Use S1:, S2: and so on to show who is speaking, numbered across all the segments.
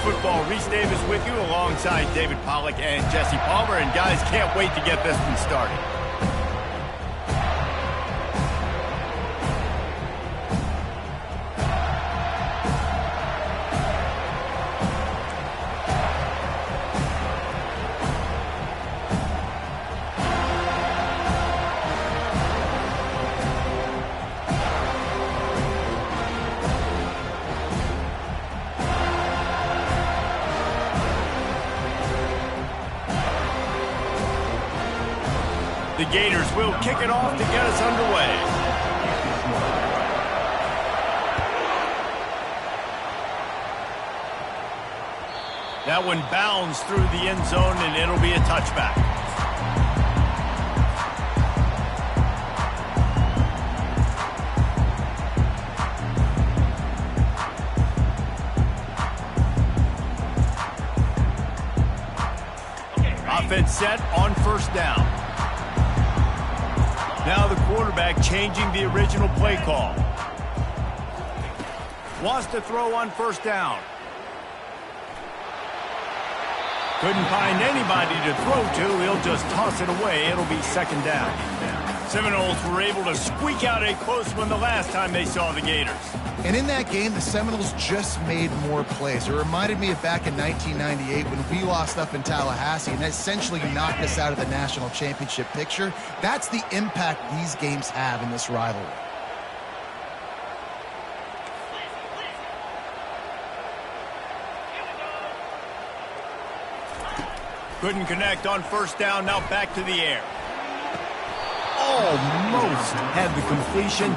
S1: Football. Reese Davis with you alongside David Pollack and Jesse Palmer. And guys, can't wait to get this one started. The Gators will kick it off to get us underway. That one bounds through the end zone, and it'll be a touchback. Offense set on first down. Now the quarterback changing the original play call. Wants to throw on first down. Couldn't find anybody to throw to. He'll just toss it away. It'll be second down. Seminoles were able to squeak out a close one the last time they saw the Gators.
S2: And in that game, the Seminoles just made more plays. It reminded me of back in 1998 when we lost up in Tallahassee and essentially knocked us out of the national championship picture. That's the impact these games have in this rivalry.
S1: Couldn't connect on first down. Now back to the air. Almost had the completion.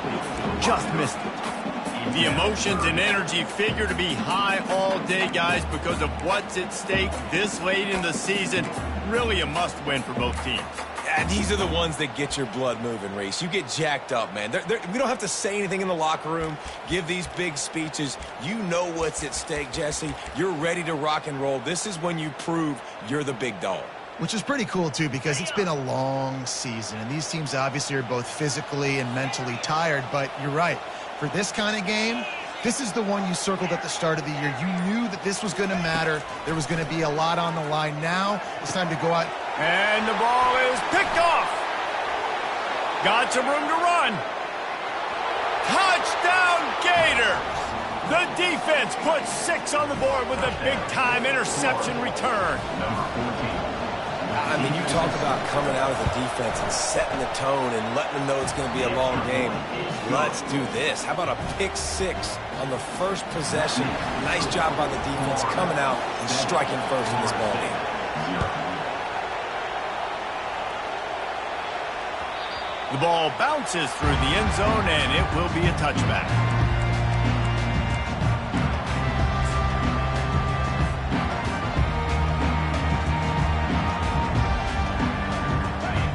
S1: Just missed it. The emotions and energy figure to be high all day, guys, because of what's at stake this late in the season. Really a must-win for both teams.
S3: Yeah, these are the ones that get your blood moving, Reese. You get jacked up, man. We don't have to say anything in the locker room, give these big speeches. You know what's at stake, Jesse. You're ready to rock and roll. This is when you prove you're the big dog.
S2: Which is pretty cool, too, because it's been a long season. And these teams obviously are both physically and mentally tired. But you're right. For this kind of game, this is the one you circled at the start of the year. You knew that this was going to matter. There was going to be a lot on the line. Now it's time to go out.
S1: And the ball is picked off. Got some room to run. Touchdown, Gators. The defense puts 6 on the board with a big-time interception return.
S3: I mean, you talk about coming out of the defense and setting the tone and letting them know it's going to be a long game. Let's do this. How about a pick 6 on the first possession? Nice job by the defense coming out and striking first in this ball game.
S1: The ball bounces through the end zone, and it will be a touchback.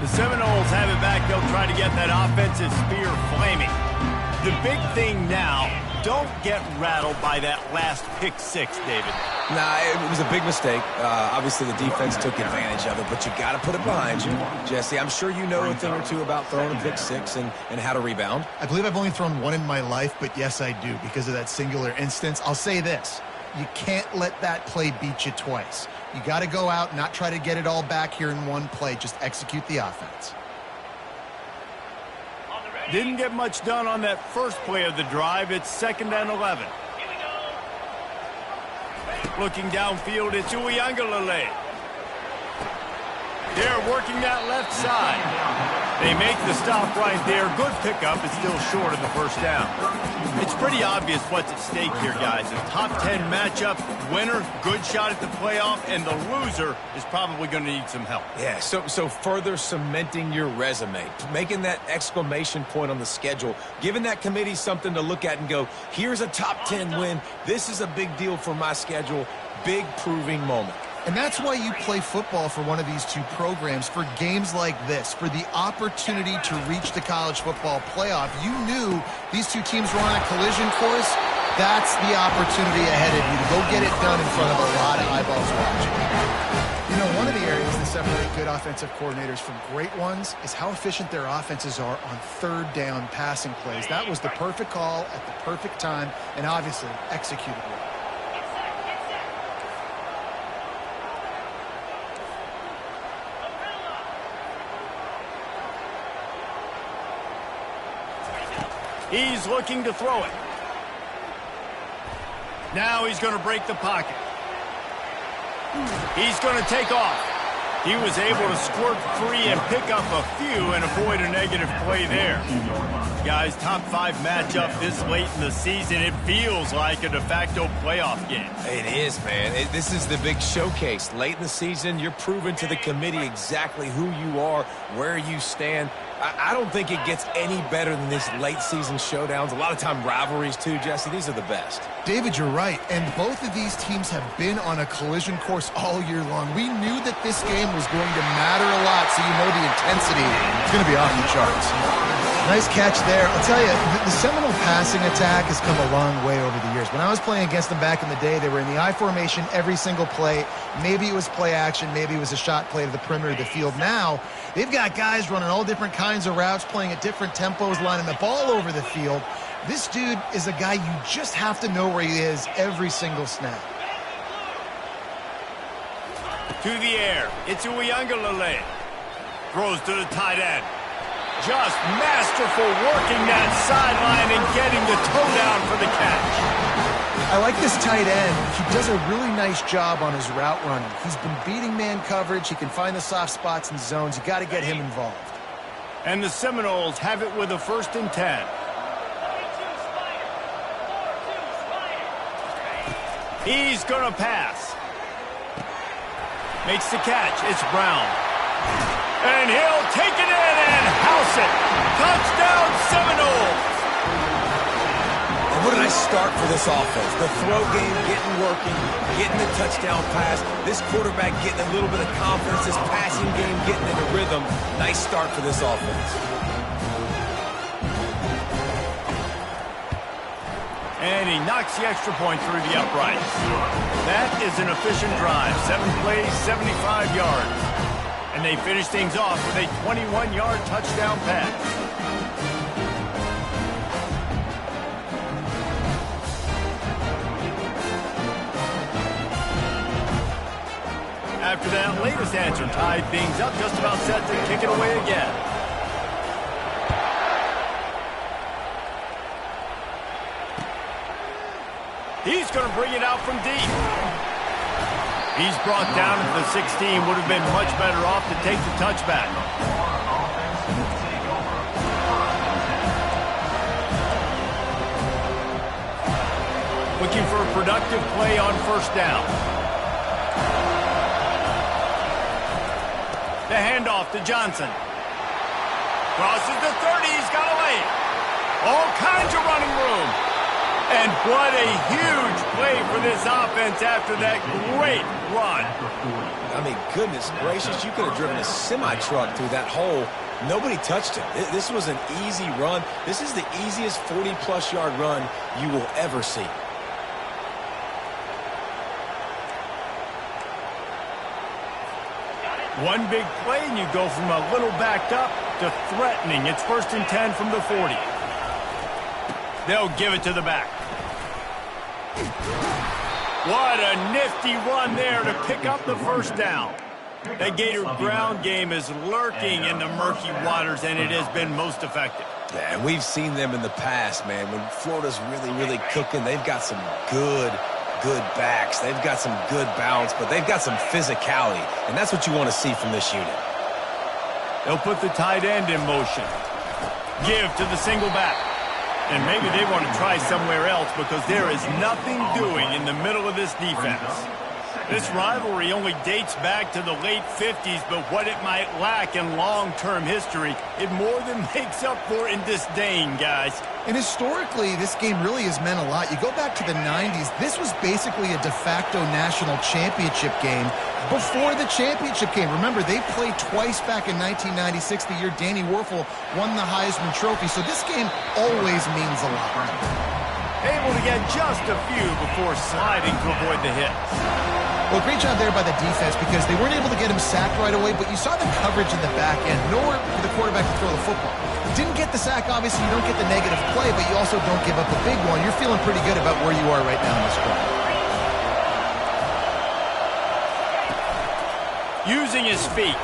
S1: The Seminoles have it back. They'll try to get that offensive spear flaming. The big thing now, don't get rattled by that last pick 6, David.
S3: Nah, it was a big mistake. Obviously, the defense took advantage of it, but you got to put it behind you. Jesse, I'm sure you know a thing or two about throwing a pick 6 and how to rebound.
S2: I believe I've only thrown one in my life, but yes, I do because of that singular instance. I'll say this. You can't let that play beat you twice. You got to go out, not try to get it all back here in one play. Just execute the offense.
S1: Didn't get much done on that first play of the drive. It's 2nd and 11. Looking downfield, it's Uiagalelei. They're working that left side. They make the stop right there. Good pickup. It's still short of the first down. It's pretty obvious what's at stake here, guys. A top 10 matchup, winner, good shot at the playoff, and the loser is probably going to need some help.
S3: Yeah, so further cementing your resume, making that exclamation point on the schedule, giving that committee something to look at and go, here's a top 10 win. This is a big deal for my schedule. Big proving moment.
S2: And that's why you play football for one of these two programs, for games like this, for the opportunity to reach the college football playoff. You knew these two teams were on a collision course. That's the opportunity ahead of you to go get it done in front of a lot of eyeballs watching. You know, one of the areas that separate good offensive coordinators from great ones is how efficient their offenses are on third down passing plays. That was the perfect call at the perfect time and obviously executed well.
S1: He's looking to throw it. Now he's going to break the pocket. He's going to take off. He was able to squirt free and pick up a few and avoid a negative play there. Guys, top 5 matchup this late in the season. It feels like a de facto playoff game.
S3: It is, man. This is the big showcase. Late in the season, you're proving to the committee exactly who you are, where you stand. I don't think it gets any better than these late season showdowns. A lot of time rivalries too, Jesse. These are the best.
S2: David, you're right. And both of these teams have been on a collision course all year long. We knew that this game was going to matter a lot, so you know the intensity is going to be off the charts. Nice catch there. I'll tell you, the Seminole passing attack has come a long way over the years. When I was playing against them back in the day, they were in the I formation every single play. Maybe it was play action. Maybe it was a shot play to the perimeter of the field. Now, they've got guys running all different kinds of routes, playing at different tempos, lining the ball over the field. This dude is a guy you just have to know where he is every single snap.
S1: To the air. It's Uiagalelei. Throws to the tight end. Just masterful working that sideline and getting the toe down for the catch.
S2: I like this tight end. He does a really nice job on his route running. He's been beating man coverage. He can find the soft spots and zones. You got to get him involved.
S1: And the Seminoles have it with a 1st and 10. He's going to pass. Makes the catch. It's Brown. And he'll take it in and house it. Touchdown, Seminoles.
S3: And what a nice start for this offense. The throw game getting working, getting the touchdown pass. This quarterback getting a little bit of confidence. This passing game getting into rhythm. Nice start for this offense.
S1: And he knocks the extra point through the uprights. That is an efficient drive. 7 plays, 75 yards. And they finish things off with a 21-yard touchdown pass. After that latest answer tied things up, just about set to kick it away again. He's going to bring it out from deep. He's brought down at the 16. Would have been much better off to take the touchback. Looking for a productive play on 1st down. The handoff to Johnson. Crosses the 30. He's got a lane. All kinds of running room. And what a huge play for this offense after that great run.
S3: I mean, goodness gracious, you could have driven a semi-truck through that hole. Nobody touched him. This was an easy run. This is the easiest 40-plus yard run you will ever see.
S1: One big play, and you go from a little backed up to threatening. It's 1st and 10 from the 40. They'll give it to the back. What a nifty run there to pick up the 1st down. That Gator ground game is lurking in the murky waters, and it has been most effective.
S3: Yeah, and we've seen them in the past, man. When Florida's really cooking, they've got some good backs. They've got some good balance, but they've got some physicality, and that's what you want to see from this unit.
S1: They'll put the tight end in motion. Give to the single back. And maybe they want to try somewhere else because there is nothing doing in the middle of this defense. This rivalry only dates back to the late 50s, but what it might lack in long-term history, it more than makes up for in disdain, guys.
S2: And historically, this game really has meant a lot. You go back to the 90s, this was basically a de facto national championship game before the championship game. Remember, they played twice back in 1996, the year Danny Werfel won the Heisman Trophy. So this game always means a lot.
S1: Able to get just a few before sliding to avoid the hits.
S2: Well, great job there by the defense because they weren't able to get him sacked right away, but you saw the coverage in the back end. Nowhere for the quarterback to throw the football. Didn't get the sack, obviously. You don't get the negative play, but you also don't give up a big one. You're feeling pretty good about where you are right now in this drive.
S1: Using his feet.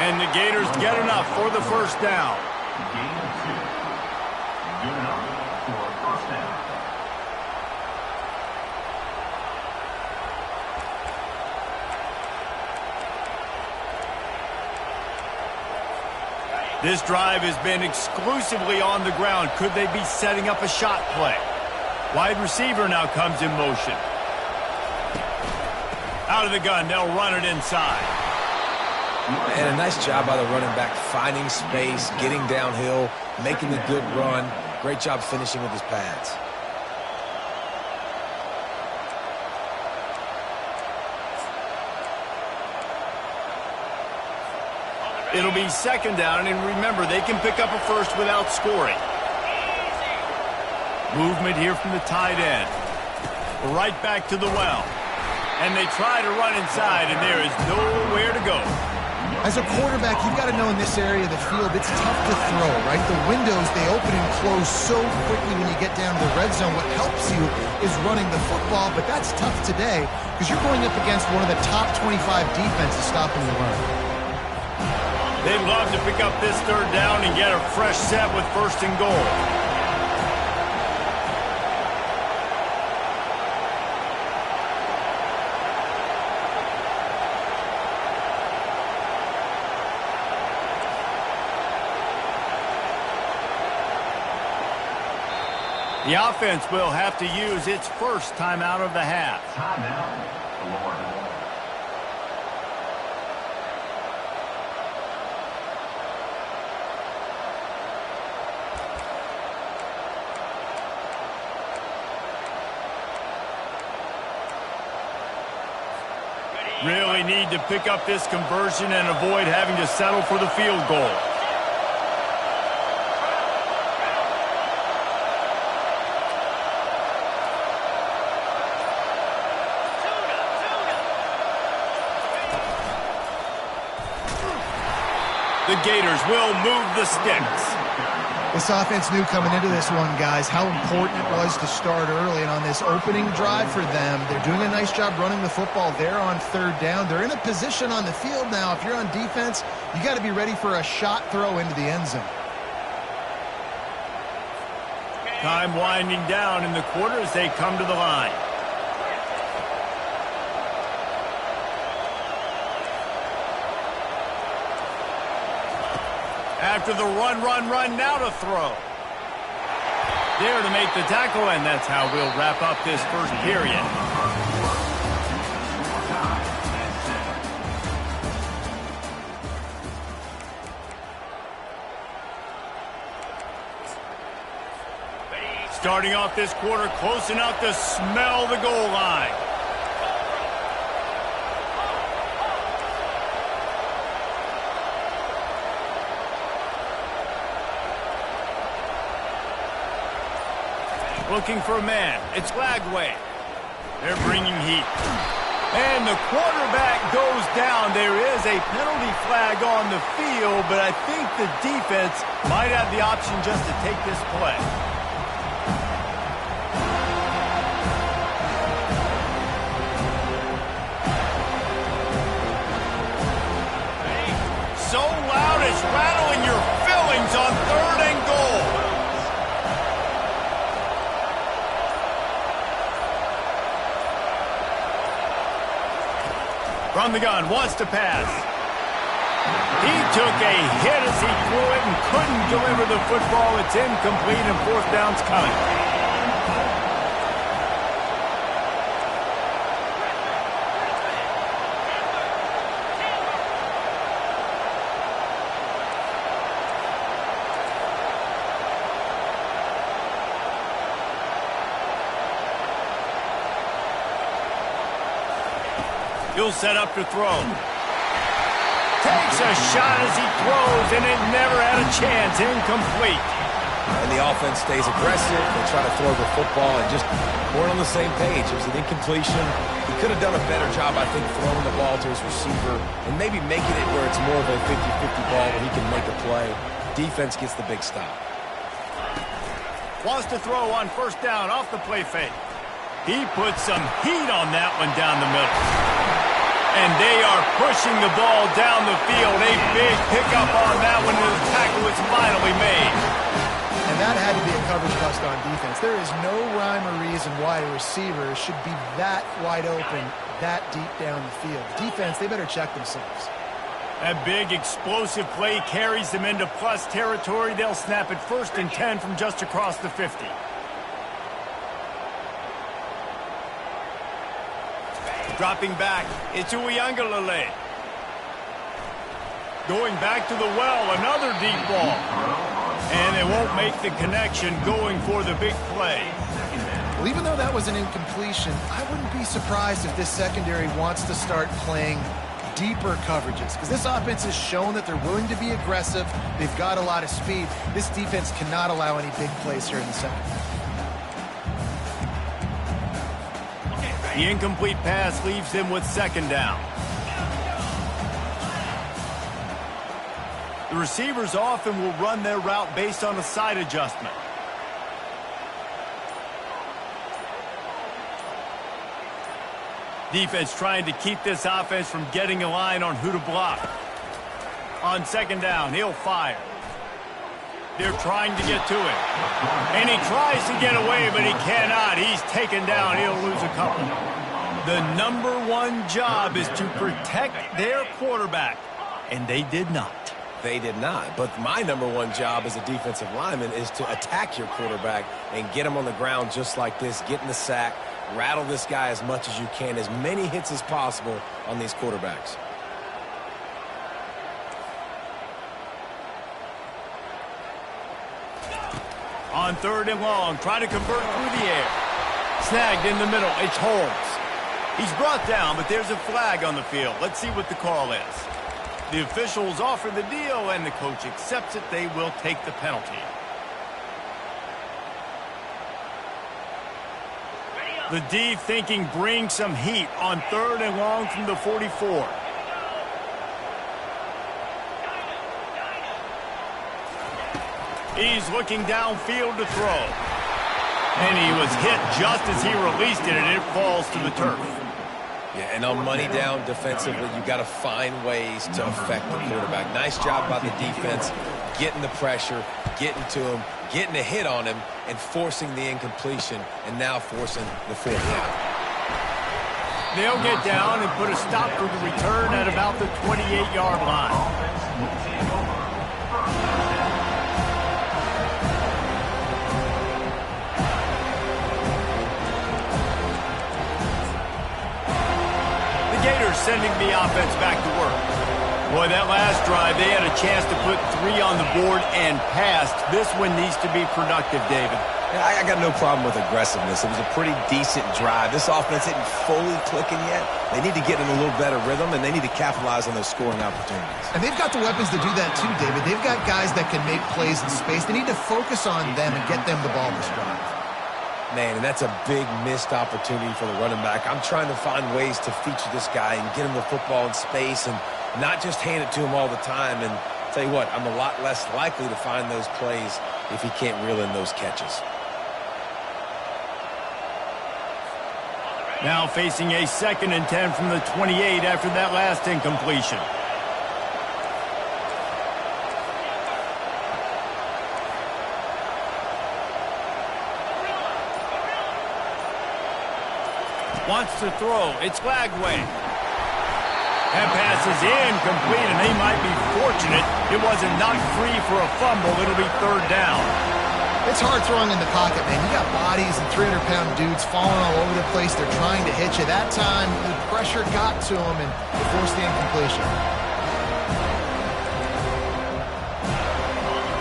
S1: And the Gators get enough for the 1st down. This drive has been exclusively on the ground. Could they be setting up a shot play? Wide receiver now comes in motion. Out of the gun, they'll run it inside.
S3: And a nice job by the running back, finding space, getting downhill, making the good run. Great job finishing with his pads.
S1: It'll be second down, and remember, they can pick up a first without scoring. Movement here from the tight end. Right back to the well. And they try to run inside, and there is nowhere to go.
S2: As a quarterback, you've got to know in this area of the field, it's tough to throw, right? The windows, they open and close so quickly when you get down to the red zone. What helps you is running the football, but that's tough today because you're going up against one of the top 25 defenses stopping the run.
S1: They'd love to pick up this third down and get a fresh set with first and goal. The offense will have to use its first timeout of the half. Really need to pick up this conversion and avoid having to settle for the field goal. The Gators will move the sticks.
S2: This offense knew coming into this one, guys, how important it was to start early. And on this opening drive for them, they're doing a nice job running the football. They're on third down. They're in a position on the field now. If you're on defense, you got to be ready for a shot throw into the end zone.
S1: Time winding down in the quarter as they come to the line. After the run, now to throw. There to make the tackle, and that's how we'll wrap up this first period. Starting off this quarter close enough to smell the goal line. Looking for a man. It's Lagway. They're bringing heat. And the quarterback goes down. There is a penalty flag on the field, but I think the defense might have the option just to take this play. So loud it's rattling your fillings on third and goal. From the gun, wants to pass. He took a hit as he threw it and couldn't deliver the football. It's incomplete and fourth down's coming. He'll set up to throw. Takes a shot as he throws, and it never had a chance. Incomplete.
S3: And the offense stays aggressive. They try to throw the football and just weren't on the same page. It was an incompletion. He could have done a better job, I think, throwing the ball to his receiver and maybe making it where it's more of a 50-50 ball where he can make a play. Defense gets the big stop.
S1: Wants to throw on first down off the play fake. He put some heat on that one down the middle. And they are pushing the ball down the field. A big pickup on that one, and the tackle is finally made.
S2: And that had to be a coverage bust on defense. There is no rhyme or reason why a receiver should be that wide open, that deep down the field. Defense, they better check themselves.
S1: That big explosive play carries them into plus territory. They'll snap it 1st and 10 from just across the 50. Dropping back, it's Uiagalelei. Going back to the well, another deep ball. And they won't make the connection going for the big play.
S2: Well, even though that was an incompletion, I wouldn't be surprised if this secondary wants to start playing deeper coverages, because this offense has shown that they're willing to be aggressive. They've got a lot of speed. This defense cannot allow any big plays here in the second.
S1: The incomplete pass leaves them with 2nd down. The receivers often will run their route based on a side adjustment. Defense trying to keep this offense from getting a line on who to block. On 2nd down, he'll fire. They're trying to get to him. And he tries to get away, but he cannot. He's taken down. He'll lose a couple. The #1 job is to protect their quarterback, and they did not.
S3: They did not. But my #1 job as a defensive lineman is to attack your quarterback and get him on the ground just like this, get in the sack, rattle this guy as much as you can, as many hits as possible on these quarterbacks.
S1: On 3rd and long, trying to convert through the air. Snagged in the middle. It's Holmes. He's brought down, but there's a flag on the field. Let's see what the call is. The officials offer the deal, and the coach accepts it. They will take the penalty. The D thinking bring some heat on 3rd and long from the 44. He's looking downfield to throw. And he was hit just as he released it, and it falls to the turf.
S3: Yeah, and on money down defensively, you got to find ways to affect the quarterback. Nice job by the defense, getting the pressure, getting to him, getting a hit on him, and forcing the incompletion, and now forcing the 4th down.
S1: They'll get down and put a stop for the return at about the 28-yard line. Sending the offense back to work. Boy, that last drive, they had a chance to put 3 on the board and passed. This one needs to be productive, David.
S3: Yeah, I got no problem with aggressiveness. It was a pretty decent drive. This offense isn't fully clicking yet. They need to get in a little better rhythm, and they need to capitalize on those scoring opportunities.
S2: And they've got the weapons to do that too, David. They've got guys that can make plays in space. They need to focus on them and get them the ball this drive.
S3: Man, and that's a big missed opportunity for the running back. I'm trying to find ways to feature this guy and get him the football in space and not just hand it to him all the time. And tell you what, I'm a lot less likely to find those plays if he can't reel in those catches.
S1: Now facing a 2nd and 10 from the 28 after that last incompletion. Wants to throw. It's Lagway. That pass is incomplete, and they might be fortunate it wasn't knocked free for a fumble. It'll be 3rd down.
S2: It's hard throwing in the pocket, man. You got bodies and 300-pound dudes falling all over the place. They're trying to hit you. That time, the pressure got to them and forced the incompletion.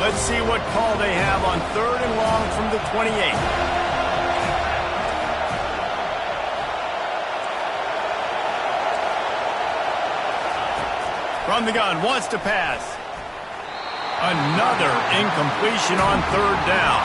S1: Let's see what call they have on 3rd and long from the 28. From the gun, wants to pass. Another incompletion on 3rd down.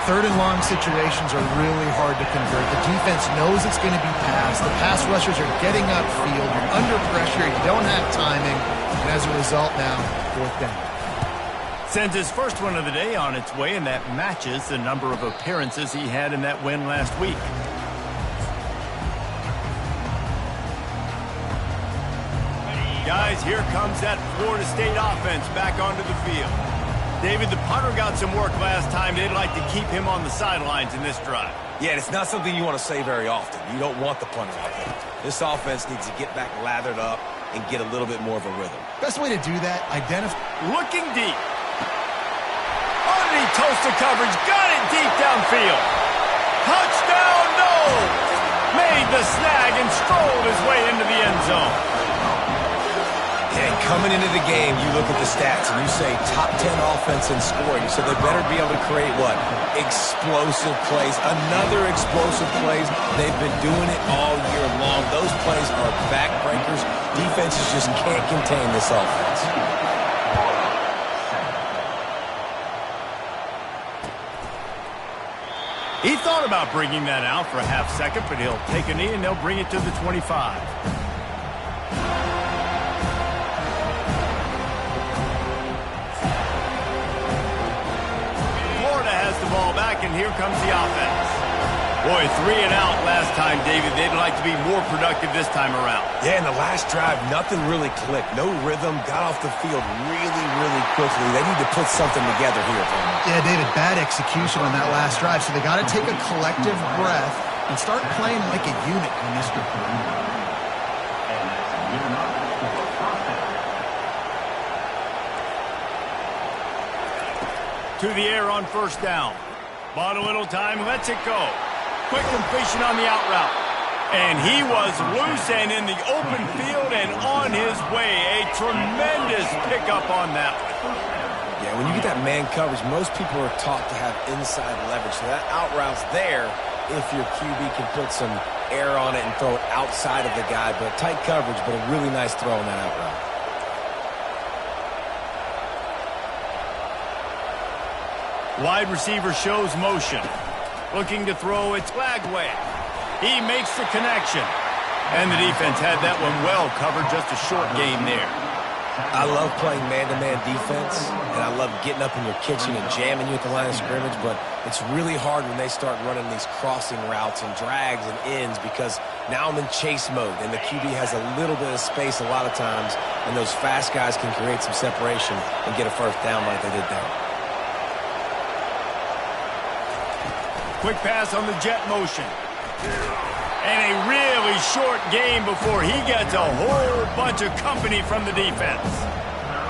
S2: 3rd and long situations are really hard to convert. The defense knows it's going to be passed. The pass rushers are getting upfield. You're under pressure. You don't have timing. And as a result now, 4th down.
S1: Sends his first one of the day on its way, and that matches the number of appearances he had in that win last week. Guys, here comes that Florida State offense back onto the field. David, the punter got some work last time. They'd like to keep him on the sidelines in this drive.
S3: Yeah, it's not something you want to say very often. You don't want the punter out there. This offense needs to get back lathered up, and get a little bit more of a rhythm.
S2: Best way to do that, identify.
S1: Looking deep. Underneath toasted coverage. Got it deep downfield. Touchdown, Noles! Made the snag and strolled his way into the end zone.
S3: And coming into the game, you look at the stats and you say top 10 offense in scoring. So they better be able to create what? Explosive plays. Another explosive plays. They've been doing it all year long. Those plays are backbreakers. Defenses just can't contain this offense.
S1: He thought about bringing that out for a half second, but he'll take a knee and they'll bring it to the 25. Florida has the ball back, and here comes the offense. Boy, 3 and out last time, David. They'd like to be more productive this time around.
S3: Yeah, in the last drive, nothing really clicked. No rhythm, got off the field really, really quickly. They need to put something together here, Palmer.
S2: Yeah, David, bad execution on that last drive, so they got to take a collective breath and start playing like a unit in this group.
S1: To the air on first down. Bought a little time, lets it go. Quick completion on the out route. And he was loose and in the open field and on his way. A tremendous pickup on that one.
S3: Yeah, when you get that man coverage, most people are taught to have inside leverage. So that out route's there if your QB can put some air on it and throw it outside of the guy. But tight coverage, but a really nice throw on that out route.
S1: Wide receiver shows motion. Looking to throw, it's Flagway. He makes the connection. And the defense had that one well covered, just a short game there.
S3: I love playing man-to-man defense, and I love getting up in your kitchen and jamming you at the line of scrimmage, but it's really hard when they start running these crossing routes and drags and ends because now I'm in chase mode, and the QB has a little bit of space a lot of times, and those fast guys can create some separation and get a first down like they did there.
S1: Quick pass on the jet motion. And a really short game before he gets a whole bunch of company from the defense.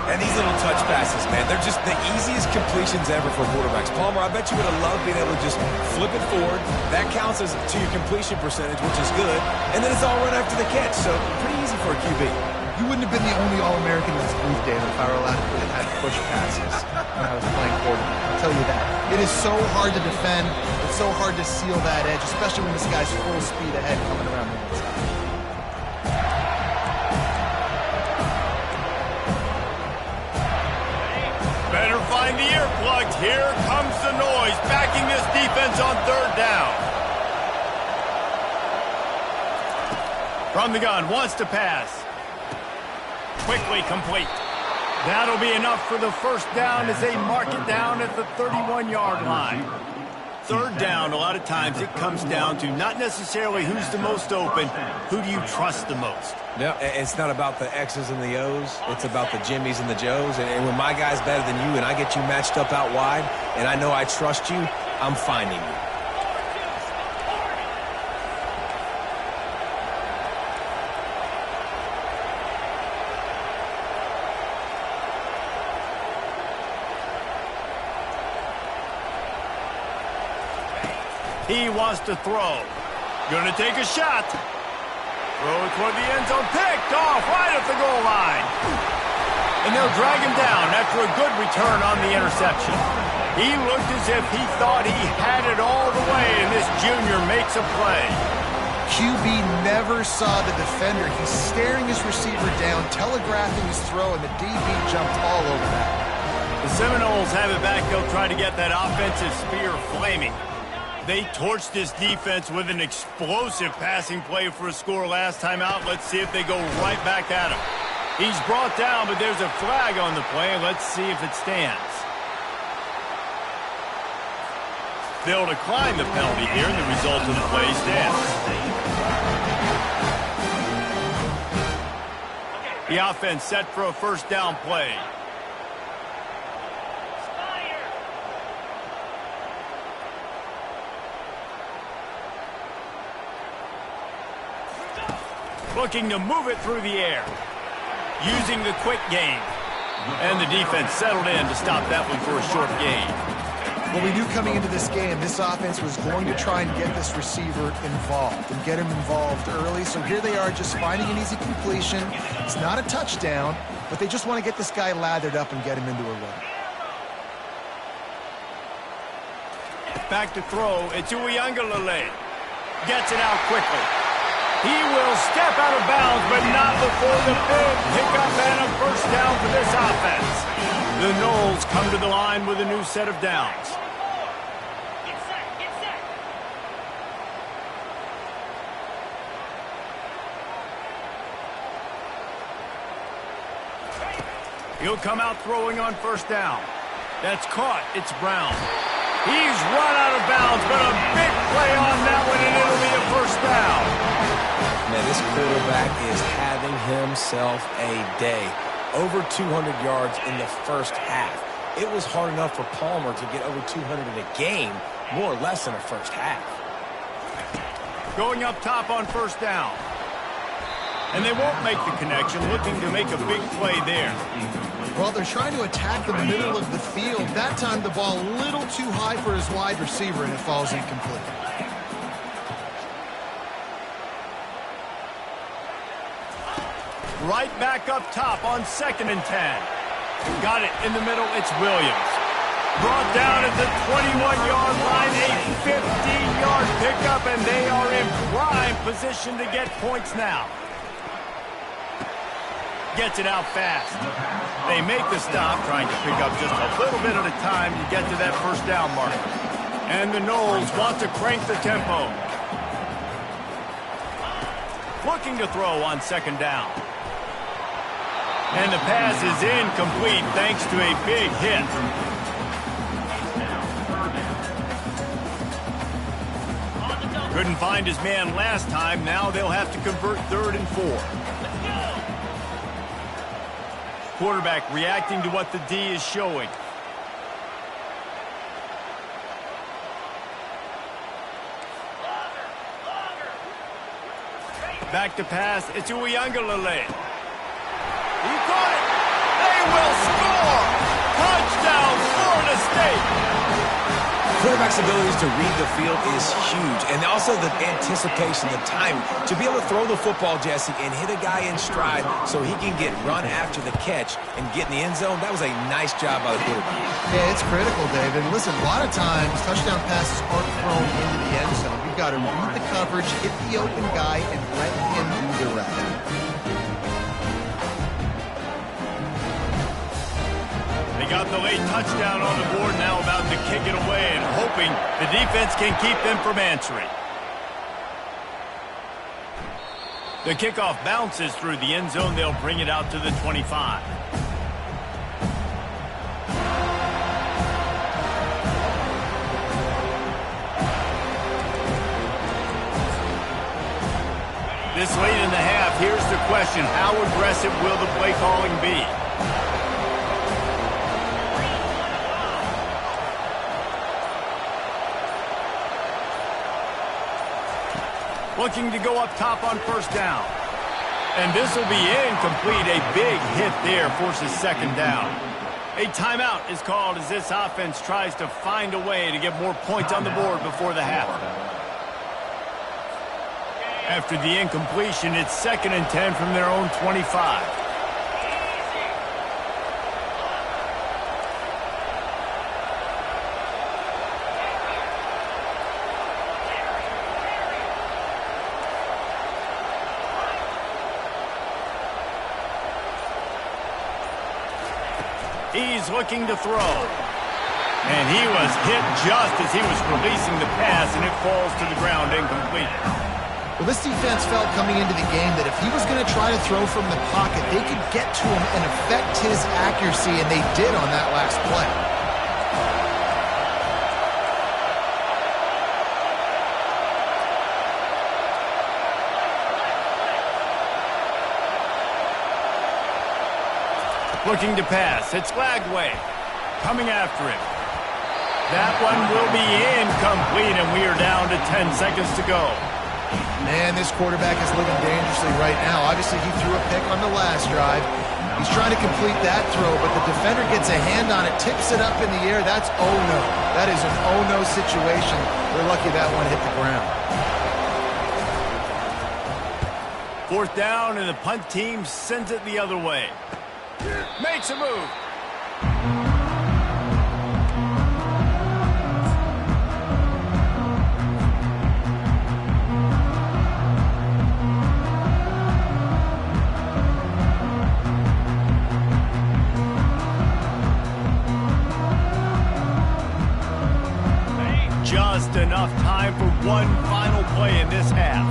S3: And these little touch passes, man, they're just the easiest completions ever for quarterbacks. Palmer, I bet you would have loved being able to just flip it forward. That counts as to your completion percentage, which is good. And then it's all run after the catch, so pretty easy for a QB.
S2: You wouldn't have been the only All-American in this booth, David, if I were allowed to put it had push passes when I was playing quarterback. I'll tell you that. It is so hard to defend. It's so hard to seal that edge, especially when this guy's full speed ahead coming around the inside.
S1: Better find the earplugs. Here comes the noise, backing this defense on third down. From the gun, wants to pass. Quickly complete. That'll be enough for the first down as they mark it down at the 31-yard line. Third down, a lot of times it comes down to not necessarily who's the most open, who do you trust the most?
S3: Yeah, it's not about the X's and the O's. It's about the Jimmies and the Joes. And when my guy's better than you and I get you matched up out wide and I know I trust you, I'm finding you.
S1: He wants to throw. Gonna take a shot. Throw toward the end zone. Picked off right at the goal line. And they'll drag him down after a good return on the interception. He looked as if he thought he had it all the way, and this junior makes a play.
S2: QB never saw the defender. He's staring his receiver down, telegraphing his throw, and the DB jumped all over that.
S1: The Seminoles have it back. They'll try to get that offensive spear flaming. They torched this defense with an explosive passing play for a score last time out. Let's see if they go right back at him. He's brought down, but there's a flag on the play. Let's see if it stands. They'll decline the penalty here, and the result of the play stands. The offense set for a first down play. Looking to move it through the air. using the quick game. And the defense settled in to stop that one for a short gain.
S2: Well, we knew coming into this game, this offense was going to try and get this receiver involved and get him involved early. So here they are just finding an easy completion. It's not a touchdown, but they just want to get this guy lathered up and get him into a rhythm.
S1: Back to throw. It's Uiagalelei. Gets it out quickly. He will step out of bounds, but not before the big pickup and a first down for this offense. The Noles come to the line with a new set of downs. He'll come out throwing on first down. That's caught. It's Brown. He's run out of bounds, but a big play on that one, and it'll be a first down.
S3: Man, this quarterback is having himself a day. Over 200 yards in the first half. It was hard enough for Palmer to get over 200 in a game, more or less in a first half.
S1: Going up top on first down. And they won't make the connection, looking to make a big play there.
S2: Well, they're trying to attack the middle of the field. That time the ball a little too high for his wide receiver, and it falls incomplete.
S1: Right back up top on 2nd and 10. Got it in the middle. It's Williams. Brought down at the 21-yard line. A 15-yard pickup, and they are in prime position to get points now. Gets it out fast. They make the stop, trying to pick up just a little bit at a time to get to that first down mark. And the Noles want to crank the tempo. Looking to throw on 2nd down. And the pass is incomplete thanks to a big hit. Couldn't find his man last time. Now they'll have to convert 3rd and 4. Quarterback reacting to what the D is showing. Back to pass. It's Uiagalelei. He caught it. They will score. Touchdown, Florida State.
S3: Quarterback's abilities to read the field is huge, and also the anticipation, the timing. To be able to throw the football, Jesse, and hit a guy in stride so he can get run after the catch and get in the end zone, that was a nice job by the quarterback.
S2: Yeah, it's critical, David. Listen, a lot of times touchdown passes aren't thrown into the end zone. You've got to read the coverage, hit the open guy, and let him do the rest.
S1: Got the late touchdown on the board, now about to kick it away and hoping the defense can keep them from answering. The kickoff bounces through the end zone. They'll bring it out to the 25. This late in the half, here's the question. How aggressive will the play calling be? Looking to go up top on first down. And this will be incomplete. A big hit there forces 2nd down. A timeout is called as this offense tries to find a way to get more points on the board before the half. After the incompletion, it's 2nd and 10 from their own 25. He's looking to throw. And he was hit just as he was releasing the pass, and it falls to the ground incomplete.
S2: Well, this defense felt coming into the game that if he was going to try to throw from the pocket, they could get to him and affect his accuracy, and they did on that last play.
S1: Looking to pass. It's Lagway coming after him. That one will be incomplete, and we are down to 10 seconds to go.
S2: Man, this quarterback is living dangerously right now. Obviously, he threw a pick on the last drive. He's trying to complete that throw, but the defender gets a hand on it, tips it up in the air. That's oh-no. That is an oh-no situation. They're lucky that one hit the ground.
S1: 4th down, and the punt team sends it the other way. Makes a move. Just enough time for one final play in this half.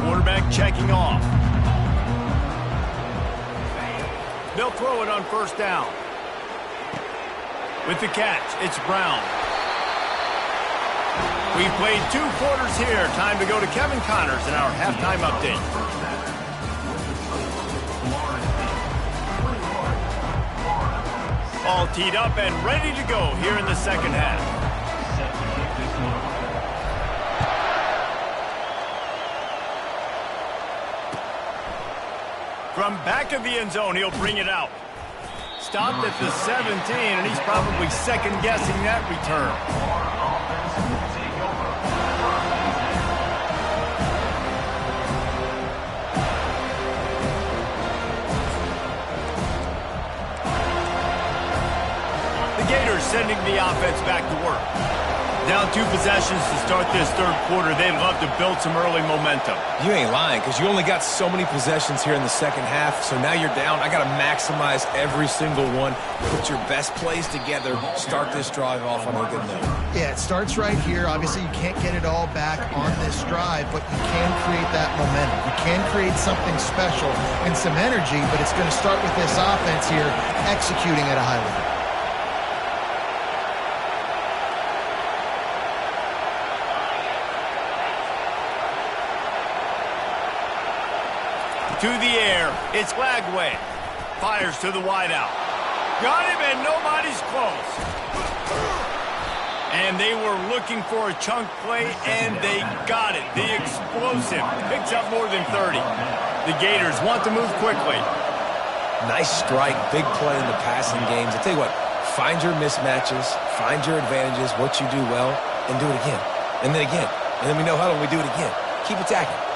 S1: Quarterback checking off. They'll throw it on 1st down. With the catch, it's Brown. We've played 2 quarters here. Time to go to Kevin Connors in our halftime update. All teed up and ready to go here in the 2nd half. From back of the end zone, he'll bring it out. Stopped at the 17, and he's probably second-guessing that return. Gators sending the offense back to work. Down 2 possessions to start this 3rd quarter. They'd love to build some early momentum.
S3: You ain't lying, because you only got so many possessions here in the 2nd half, so now you're down. I got to maximize every single one. Put your best plays together. Start this drive off on a good note.
S2: Yeah, it starts right here. Obviously, you can't get it all back on this drive, but you can create that momentum. You can create something special and some energy, but it's going to start with this offense here executing at a high level.
S1: To the air, it's Lagway. Fires to the wideout. Got him, and nobody's close. And they were looking for a chunk play, and they got it. The explosive picks up more than 30. The Gators want to move quickly.
S3: Nice strike, big play in the passing games. I tell you what, find your mismatches, find your advantages, what you do well, and do it again. And then again. And then we know how do we do it again. Keep attacking.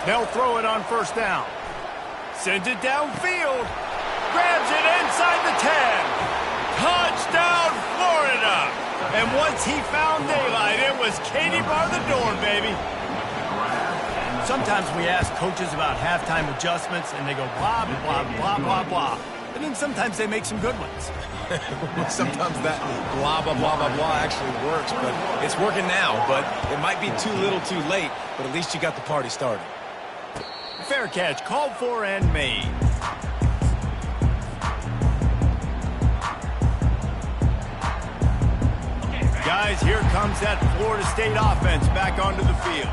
S1: They'll throw it on 1st down. Sends it downfield. Grabs it inside the 10. Touchdown, Florida. And once he found daylight, it was Katie bar the door, baby. Sometimes we ask coaches about halftime adjustments, and they go blah, blah, blah, blah, blah. And then sometimes they make some good ones.
S3: Sometimes that blah, blah, blah, blah, blah actually works, but it's working now. But it might be too little too late, but at least you got the party started.
S1: Fair catch, called for and made. Guys, here comes that Florida State offense back onto the field.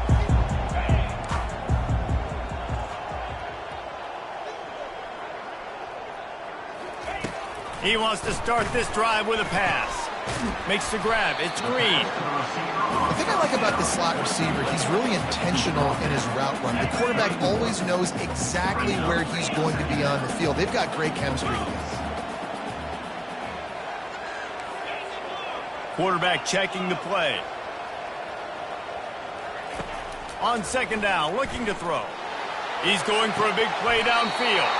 S1: He wants to start this drive with a pass. Makes the grab. It's Green.
S2: The thing I like about the slot receiver, he's really intentional in his route run. The quarterback always knows exactly where he's going to be on the field. They've got great chemistry together.
S1: Quarterback checking the play. On 2nd down, looking to throw. He's going for a big play downfield.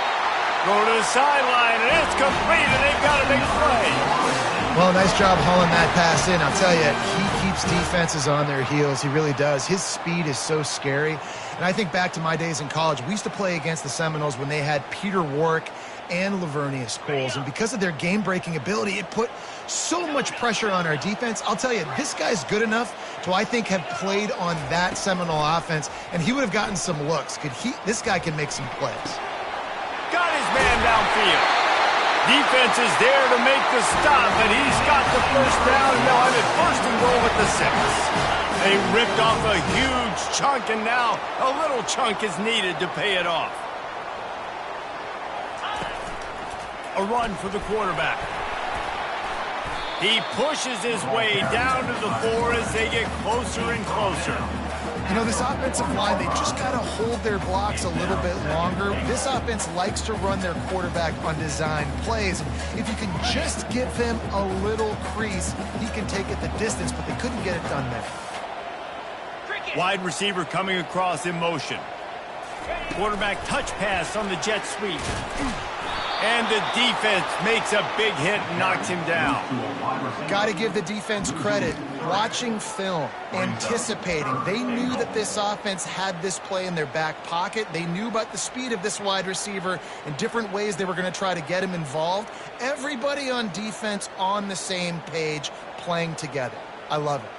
S1: Throw to the sideline, and it's complete, and they've got a big play.
S2: Well, nice job hauling that pass in. I'll tell you, he keeps defenses on their heels. He really does. His speed is so scary. And I think back to my days in college. We used to play against the Seminoles when they had Peter Warrick and Lavernius Poles. And because of their game-breaking ability, it put so much pressure on our defense. I'll tell you, this guy's good enough to, I think, have played on that Seminole offense, and he would have gotten some looks. This guy can make some plays.
S1: Got his man downfield. Defense is there to make the stop, and he's got the 1st down, and now I'm at 1st and goal at the 6. They ripped off a huge chunk, and now a little chunk is needed to pay it off. A run for the quarterback. He pushes his way down to the 4 as they get closer and closer.
S2: You know, this offensive line, they just got to hold their blocks a little bit longer. This offense likes to run their quarterback on design plays. And if you can just give him a little crease, he can take it the distance, but they couldn't get it done there.
S1: Wide receiver coming across in motion. Quarterback touch pass on the jet sweep. And the defense makes a big hit and knocks him down.
S2: Got to give the defense credit. Watching film, anticipating. They knew that this offense had this play in their back pocket. They knew about the speed of this wide receiver and different ways they were going to try to get him involved. Everybody on defense on the same page, playing together. I love it.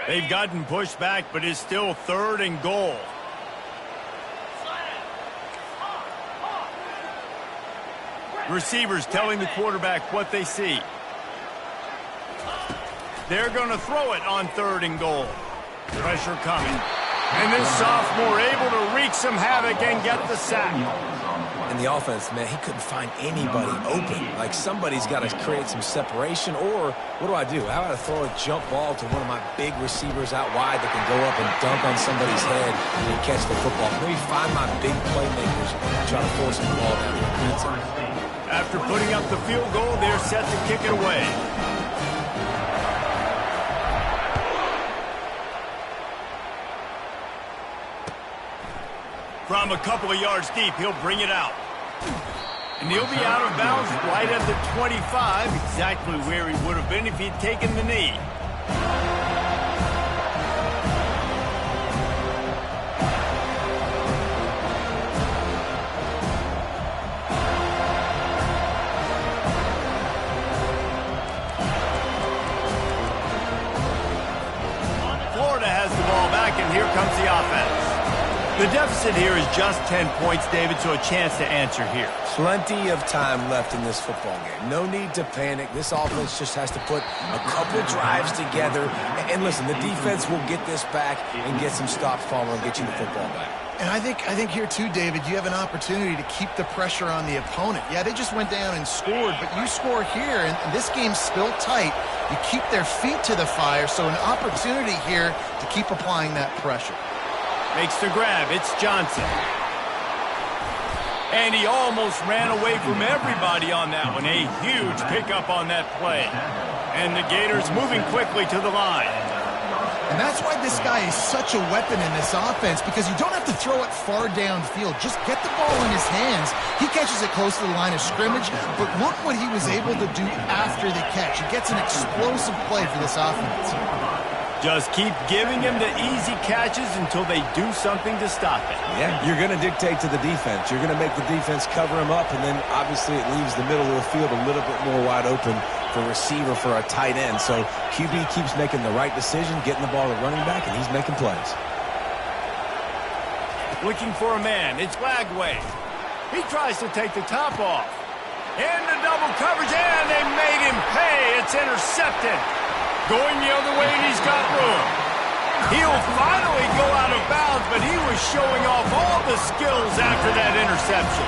S1: They've gotten pushed back, but it's still 3rd and goal. Receivers telling the quarterback what they see. They're going to throw it on 3rd and goal. Pressure coming. And this sophomore able to wreak some havoc and get the sack.
S3: And the offense, man, he couldn't find anybody open. Like, somebody's got to create some separation, or what do? How about I throw a jump ball to one of my big receivers out wide that can go up and dunk on somebody's head and catch the football? Maybe find my big playmakers and try to force the ball down the red zone.
S1: After putting up the field goal, they're set to kick it away. From a couple of yards deep, he'll bring it out. And he'll be out of bounds right at the 25, exactly where he would have been if he'd taken the knee. Florida has the ball back, and here comes the offense. The deficit here is just 10 points, David, so a chance to answer here.
S3: Plenty of time left in this football game. No need to panic. This offense just has to put a couple drives together. And listen, the defense will get this back and get some stops following and get you the football back.
S2: And I think here too, David, you have an opportunity to keep the pressure on the opponent. Yeah, they just went down and scored, but you score here, and this game's still tight. You keep their feet to the fire, so an opportunity here to keep applying that pressure.
S1: Makes the grab. It's Johnson. And he almost ran away from everybody on that one. A huge pickup on that play. And the Gators moving quickly to the line.
S2: And that's why this guy is such a weapon in this offense, because you don't have to throw it far downfield. Just get the ball in his hands. He catches it close to the line of scrimmage, but look what he was able to do after the catch. He gets an explosive play for this offense.
S1: Just keep giving him the easy catches until they do something to stop it.
S3: Yeah, you're going to dictate to the defense. You're going to make the defense cover him up, and then obviously it leaves the middle of the field a little bit more wide open for receiver, for a tight end. So QB keeps making the right decision, getting the ball to running back, and he's making plays.
S1: Looking for a man. It's Lagway. He tries to take the top off. And the double coverage, and they made him pay. It's intercepted. Going the other way, and he's got room. He'll finally go out of bounds, but he was showing off all the skills after that interception.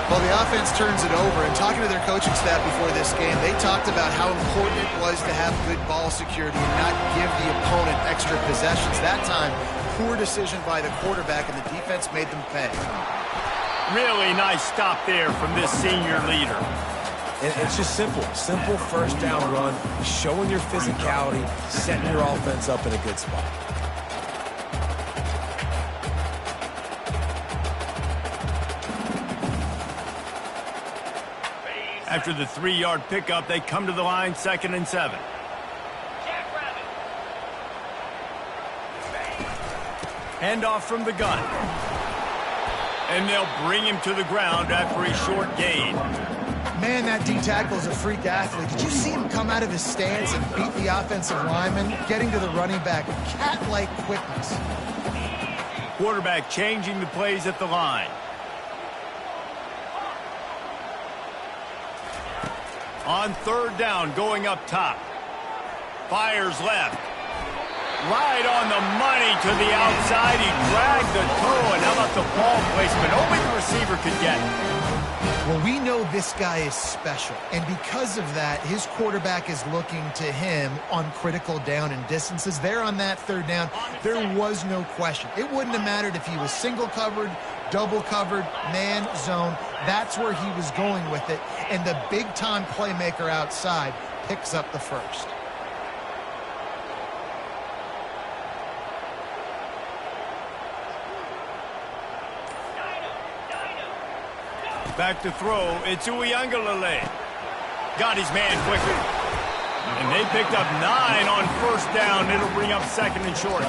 S2: Well, the offense turns it over, and talking to their coaching staff before this game, they talked about how important it was to have good ball security and not give the opponent extra possessions. That time, poor decision by the quarterback, and the defense made them pay.
S1: Really nice stop there from this senior leader.
S3: And it's just simple first down run, showing your physicality, setting your offense up in a good spot.
S1: After the 3-yard pickup, they come to the line, 2nd and 7. Handoff from the gun. And they'll bring him to the ground after a short gain.
S2: Man, that D-tackle is a freak athlete. Did you see him come out of his stance and beat the offensive lineman, getting to the running back? Cat-like quickness.
S1: Quarterback changing the plays at the line. On third down, going up top. Fires left. Right on the money to the outside. He dragged the toe, and how about the ball placement? Only the receiver could get it.
S2: Well, we know this guy is special, and because of that, his quarterback is looking to him on critical down and distances. There on that third down, there was no question. It wouldn't have mattered if he was single covered, double covered, man, zone. That's where he was going with it, and the big-time playmaker outside picks up the first.
S1: Back to throw. It's Uiagalelei. Got his man quickly. And they picked up 9 on first down. It'll bring up second and short.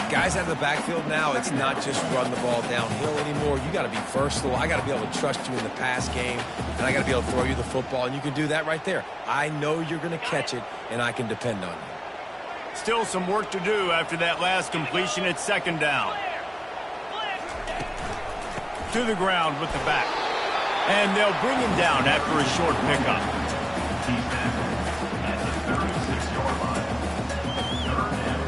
S3: Guys out of the backfield now, it's not just run the ball downhill anymore. You got to be versatile. I got to be able to trust you in the pass game, and I got to be able to throw you the football, and you can do that right there. I know you're going to catch it, and I can depend on you.
S1: Still some work to do after that last completion. It's second down. To the ground with the back. And they'll bring him down after a short pickup.
S4: At the 36-yard line. Third down.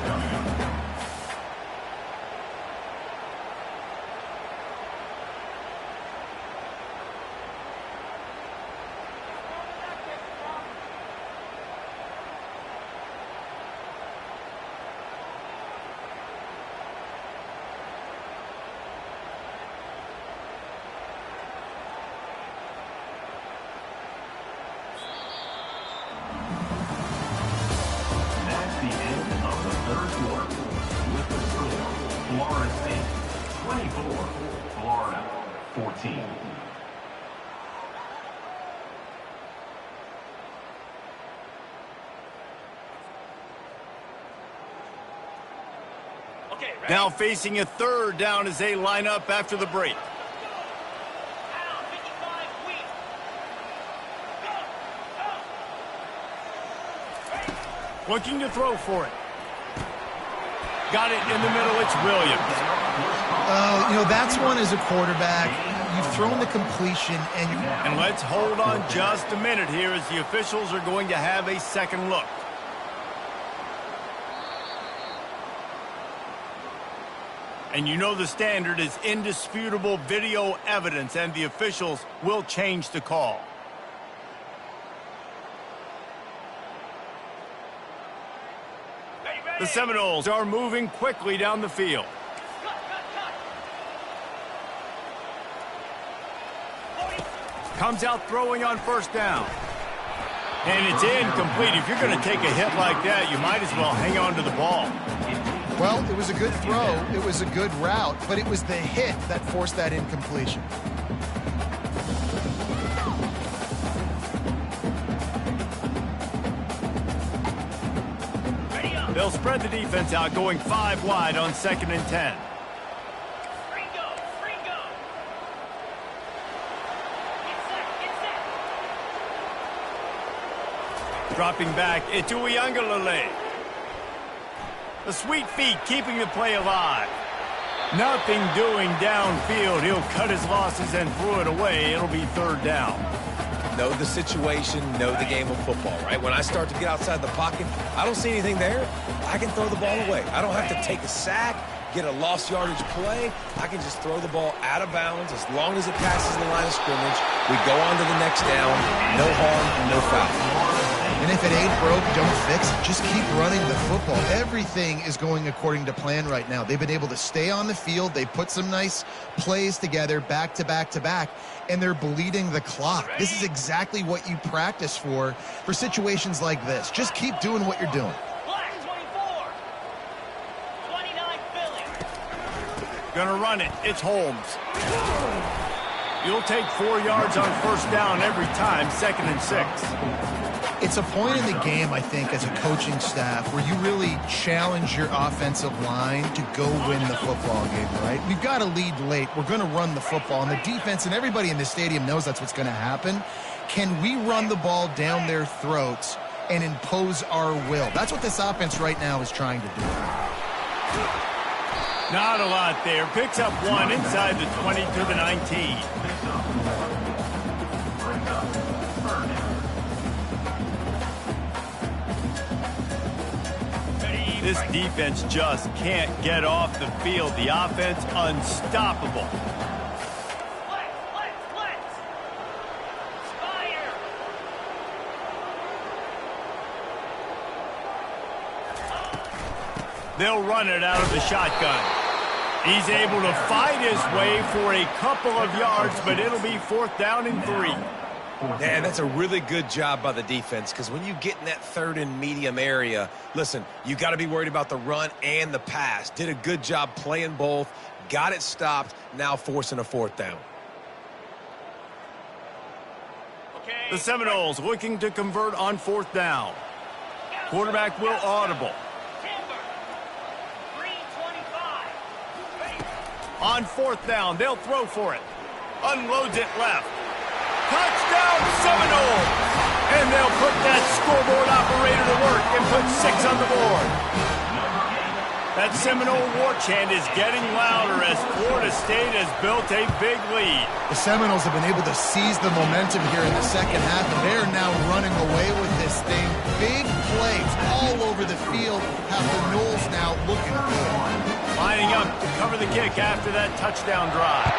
S4: Florida State 24, Florida 14.
S1: Now facing a third down as they line up after the break. Looking to throw for it. Got it in the middle. It's Williams.
S2: That's one as a quarterback. You've thrown the completion,
S1: And let's hold on just a minute here as the officials are going to have a second look. And you know the standard is indisputable video evidence, and the officials will change the call. The Seminoles are moving quickly down the field. Comes out throwing on first down. And it's incomplete. If you're going to take a hit like that, you might as well hang on to the ball.
S2: well, it was a good throw. It was a good route, but it was the hit that forced that incompletion.
S1: They'll spread the defense out, going 5 wide on 2nd and 10. Dropping back, it's Uiagalelei. The sweet feet keeping the play alive. Nothing doing downfield. He'll cut his losses and throw it away. It'll be 3rd down.
S3: Know the situation, know the game of football, right? When I start to get outside the pocket, I don't see anything there. I can throw the ball away. I don't have to take a sack, get a lost yardage play. I can just throw the ball out of bounds as long as it passes the line of scrimmage. We go on to the next down. No harm, no foul.
S2: And if it ain't broke, don't fix it. Just keep running the football. Everything is going according to plan right now. They've been able to stay on the field. They put some nice plays together back to back to back, and they're bleeding the clock. This is exactly what you practice for situations like this. Just keep doing what you're doing.
S1: Gonna run it. It's Holmes. You'll take 4 yards on 1st down every time, 2nd and 6.
S2: It's a point in the game, I think, as a coaching staff where you really challenge your offensive line to go win the football game, right? We've got to lead late. We're going to run the football, and the defense and everybody in the stadium knows that's what's going to happen. Can we run the ball down their throats and impose our will? That's what this offense right now is trying to do.
S1: Not a lot there. Picks up 1 inside the 20 to the 19. This defense just can't get off the field. The offense unstoppable. They'll run it out of the shotgun. He's able to fight his way for a couple of yards, but it'll be 4th down and 3.
S3: Yeah, that's a really good job by the defense, because when you get in that 3rd and medium area, listen, you got to be worried about the run and the pass. Did a good job playing both, got it stopped, now forcing a 4th down.
S1: The Seminoles looking to convert on 4th down. Quarterback will audible. On 4th down, they'll throw for it. Unloads it left. Touchdown, Seminoles! And they'll put that scoreboard operator to work and put 6 on the board. That Seminole war chant is getting louder as Florida State has built a big lead.
S2: The Seminoles have been able to seize the momentum here in the second half, and they are now running away with this thing. Big plays all over the field have the Noles now looking good.
S1: Lining up to cover the kick after that touchdown drive.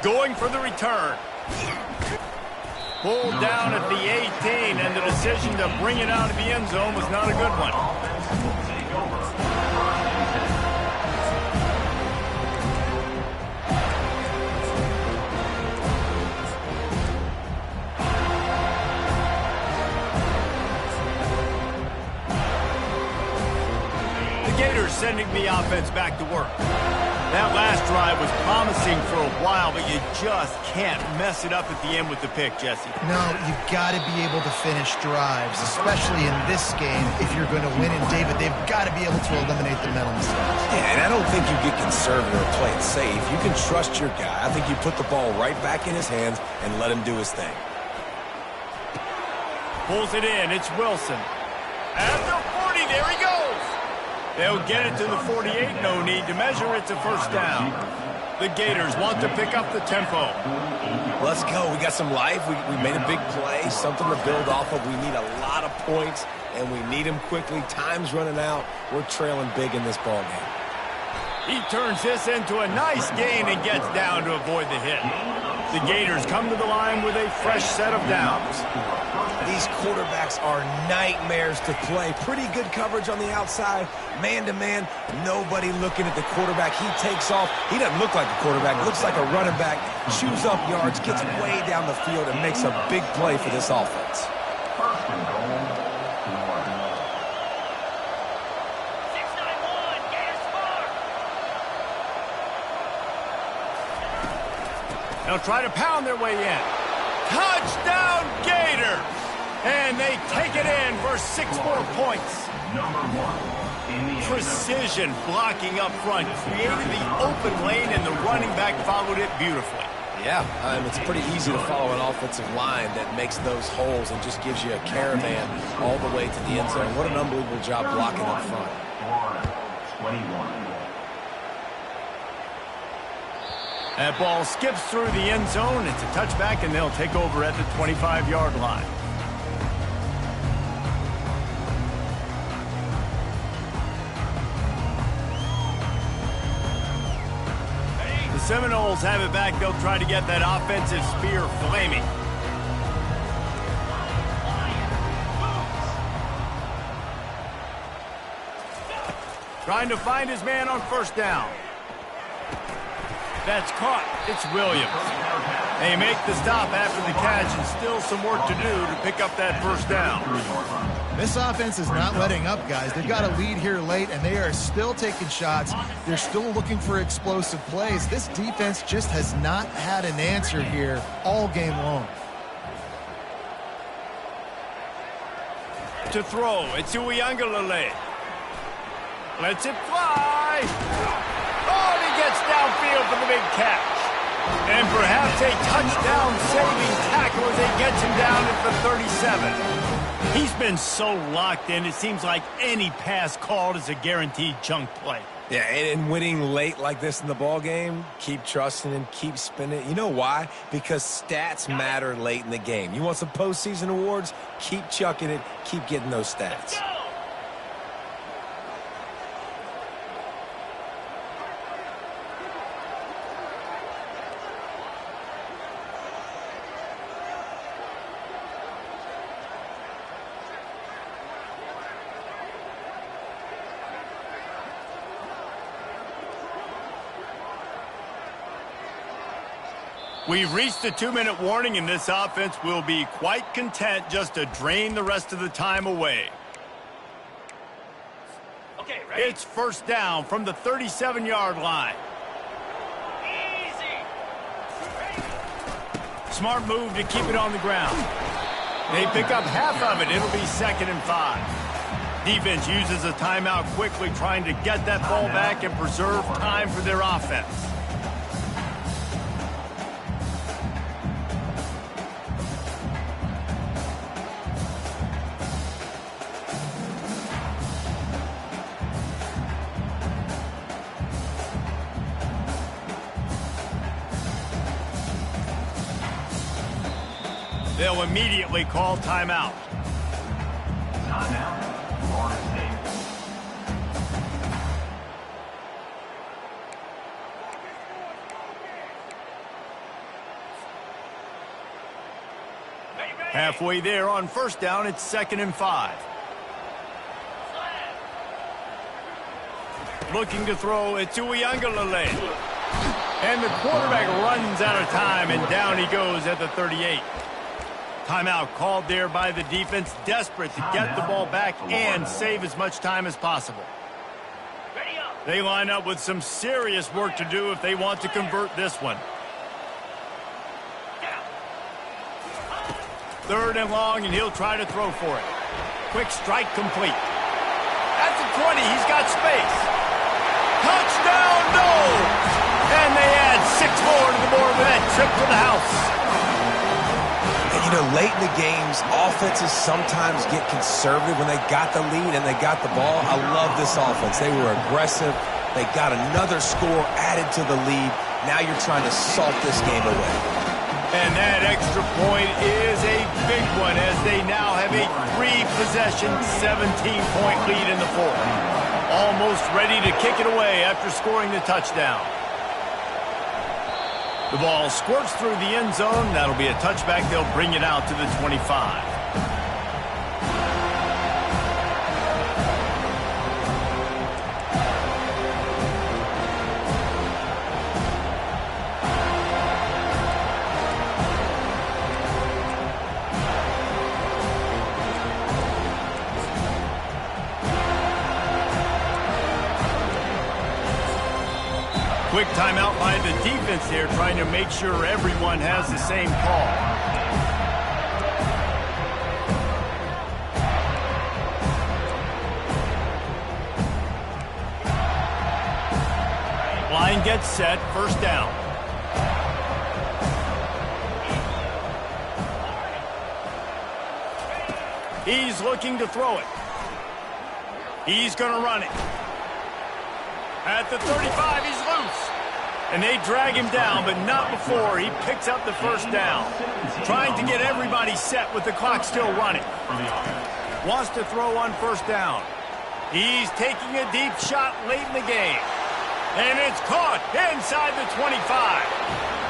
S1: Going for the return. Pulled down at the 18, and the decision to bring it out of the end zone was not a good one. The Gators sending the offense back to work. That last drive was promising for a while, but you just can't mess it up at the end with the pick, Jesse.
S2: No, you've got to be able to finish drives, especially in this game. If you're going to win, and David, they've got to be able to eliminate the mental mistakes.
S3: Yeah, and I don't think you get conservative or play it safe. You can trust your guy. I think you put the ball right back in his hands and let him do his thing.
S1: Pulls it in. It's Wilson. At the 40, there he goes. They'll get it to the 48. No need to measure. It's a 1st down. The Gators want to pick up the tempo.
S3: Let's go. We got some life. We made a big play, something to build off of. We need a lot of points, and we need them quickly. Time's running out. We're trailing big in this ball game.
S1: He turns this into a nice gain and gets down to avoid the hit. The Gators come to the line with a fresh set of downs.
S3: These quarterbacks are nightmares to play. Pretty good coverage on the outside. Man-to-man, nobody looking at the quarterback. He takes off. He doesn't look like a quarterback. Looks like a running back. Chews up yards, gets way down the field, and makes a big play for this offense.
S1: They'll try to pound their way in. Touchdown, Gators! And they take it in for 6 more points. Precision blocking up front created the open lane, and the running back followed it beautifully.
S3: Yeah, it's pretty easy to follow an offensive line that makes those holes and just gives you a caravan all the way to the end zone. What an unbelievable job blocking up front.
S4: 21.
S1: That ball skips through the end zone. It's a touchback, and they'll take over at the 25-yard line. The Seminoles have it back. They'll try to get that offensive spear flaming. Trying to find his man on 1st down. That's caught. It's Williams. They make the stop after the catch, and still some work to do to pick up that 1st down.
S2: This offense is not letting up, guys. They've got a lead here late, and they are still taking shots. They're still looking for explosive plays. This defense just has not had an answer here all game long.
S1: To throw, it's Uiagalelei. Lets it fly. Oh, and he gets downfield for the big catch. And perhaps a touchdown-saving tackle as he gets him down at the 37. He's been so locked in, it seems like any pass called is a guaranteed chunk play.
S3: Yeah, and winning late like this in the ball game, keep trusting and keep spinning. You know why? Because stats matter late in the game. You want some postseason awards? Keep chucking it. Keep getting those stats.
S1: We've reached the 2-minute warning, and this offense will be quite content just to drain the rest of the time away.
S4: Okay, ready?
S1: It's first down from the 37-yard line.
S4: Easy.
S1: Smart move to keep it on the ground. They pick up half of it. It'll be 2nd and 5. Defense uses a timeout quickly, trying to get that ball back and preserve time for their offense. They'll immediately call timeout.
S4: Timeout, Florida State.
S1: Halfway there on first down, it's 2nd and 5. Looking to throw, it's Uiagalelei. And the quarterback runs out of time, and down he goes at the 38. Timeout called there by the defense, desperate to get the ball back and save as much time as possible. They line up with some serious work to do if they want to convert this one. 3rd and long, and he'll try to throw for it. Quick strike complete. At the 20, he's got space. Touchdown, Noles! And they add 6 more to the board with that trip to the house.
S3: And, you know, late in the games, offenses sometimes get conservative when they got the lead and they got the ball. I love this offense. They were aggressive. They got another score added to the lead. Now you're trying to salt this game away.
S1: And that extra point is a big one as they now have a 3-possession, 17-point lead in the 4th. Almost ready to kick it away after scoring the touchdown. The ball squirts through the end zone. That'll be a touchback. They'll bring it out to the 25. Quick timeout by the defense here, trying to make sure everyone has the same call. Line gets set, first down. He's looking to throw it. He's going to run it. At the 35, he's loose. And they drag him down, but not before he picks up the first down. Trying to get everybody set with the clock still running. Wants to throw on first down. He's taking a deep shot late in the game. And it's caught inside the 25.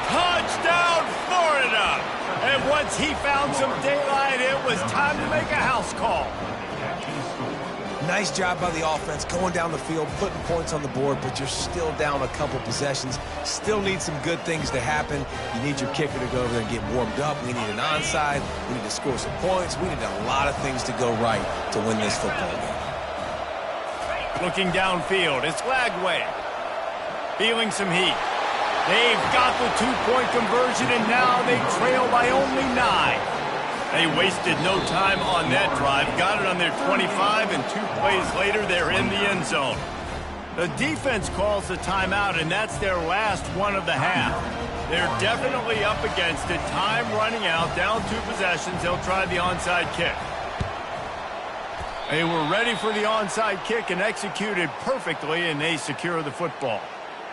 S1: Touchdown, Florida! And once he found some daylight, it was time to make a house call.
S3: Nice job by the offense going down the field, putting points on the board, but you're still down a couple possessions. Still need some good things to happen. You need your kicker to go over there and get warmed up. We need an onside. We need to score some points. We need a lot of things to go right to win this football game.
S1: Looking downfield, it's Lagway. Feeling some heat. They've got the 2-point conversion, and now they trail by only 9. They wasted no time on that drive. Got it on their 25, and 2 plays later, they're in the end zone. The defense calls the timeout, and that's their last one of the half. They're definitely up against it. Time running out, down 2 possessions. They'll try the onside kick. They were ready for the onside kick and executed perfectly, and they secure the football.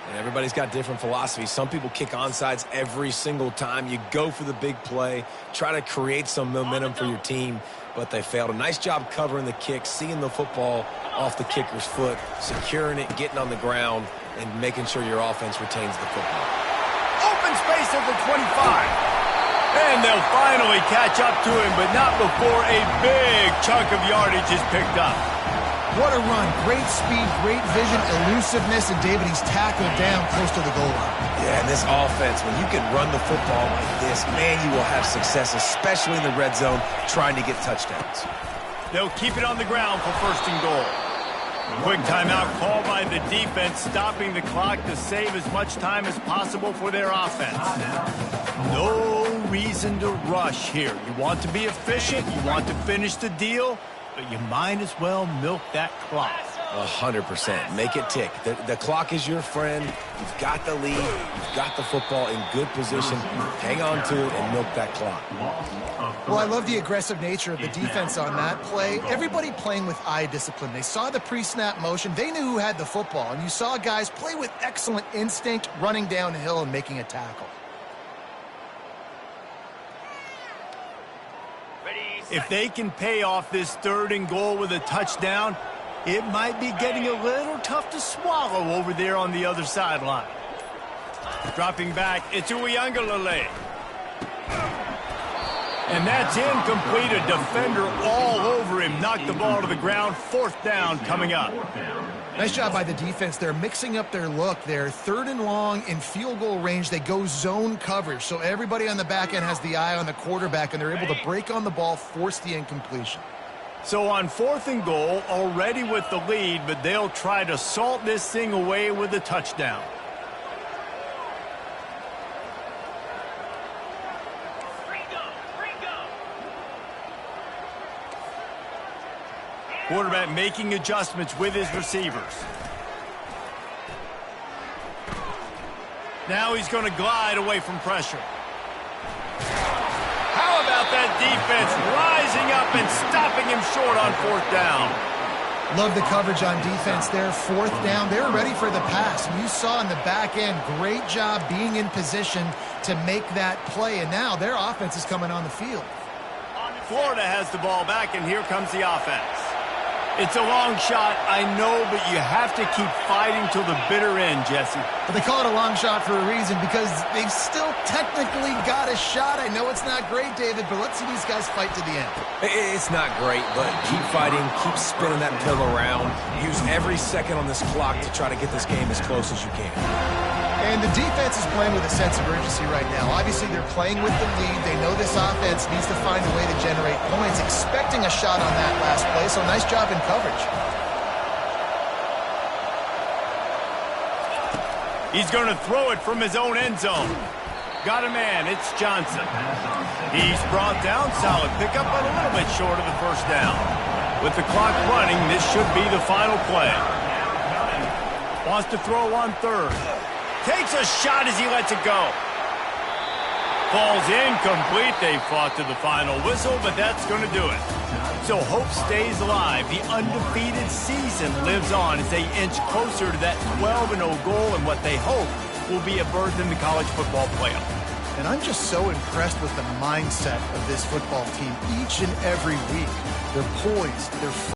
S3: And everybody's got different philosophies. Some people kick onside every single time. You go for the big play, try to create some momentum for your team, but they failed. A nice job covering the kick, seeing the football off the kicker's foot, securing it, getting on the ground, and making sure your offense retains the football.
S1: Open space at the 25. And they'll finally catch up to him, but not before a big chunk of yardage is picked up.
S2: What a run. Great speed, great vision, elusiveness, and David, he's tackled down close to the goal line.
S3: Yeah, and this offense, when you can run the football like this, man, you will have success, especially in the red zone, trying to get touchdowns.
S1: They'll keep it on the ground for first and goal. Quick timeout called by the defense, stopping the clock to save as much time as possible for their offense. No reason to rush here. You want to be efficient, you want to finish the deal, but you might as well milk that clock.
S3: 100%. Make it tick. The clock is your friend. You've got the lead. You've got the football in good position. Hang on to it and milk that clock.
S2: Well, I love the aggressive nature of the defense on that play. Everybody playing with eye discipline. They saw the pre-snap motion. They knew who had the football. And you saw guys play with excellent instinct, running downhill and making a tackle.
S1: If they can pay off this third and goal with a touchdown, it might be getting a little tough to swallow over there on the other sideline. Dropping back, it's Uiagalelei. And that's incomplete. A defender all over him. Knocked the ball to the ground. Fourth down coming up.
S2: Nice job by the defense. They're mixing up their look. They're third and long in field goal range. They go zone coverage. So everybody on the back end has the eye on the quarterback, and they're able to break on the ball, force the incompletion.
S1: So on fourth and goal, already with the lead, but they'll try to salt this thing away with a touchdown. Quarterback making adjustments with his receivers. Now he's going to glide away from pressure. How about that defense rising up and stopping him short on fourth down?
S2: Love the coverage on defense there. Fourth down. They were ready for the pass. You saw in the back end, great job being in position to make that play. And now their offense is coming on the field.
S1: Florida has the ball back, and here comes the offense. It's a long shot, I know, but you have to keep fighting till the bitter end, Jesse.
S2: But they call it a long shot for a reason, because they've still technically got a shot. I know it's not great, David, but let's see these guys fight to the end.
S3: It's not great, but keep fighting, keep spinning that pill around. Use every second on this clock to try to get this game as close as you can.
S2: And the defense is playing with a sense of urgency right now. Obviously, they're playing with the lead. They know this offense needs to find a way to generate points, expecting a shot on that last play, so nice job in coverage.
S1: He's going to throw it from his own end zone. Got a man, it's Johnson. He's brought down, solid pickup, but a little bit short of the first down. With the clock running, this should be the final play. Wants to throw on third. Takes a shot as he lets it go. Falls incomplete. They fought to the final whistle, but that's going to do it. So hope stays alive. The undefeated season lives on as they inch closer to that 12-0 goal and what they hope will be a berth in the college football playoff.
S2: And I'm just so impressed with the mindset of this football team each and every week. They're poised. They're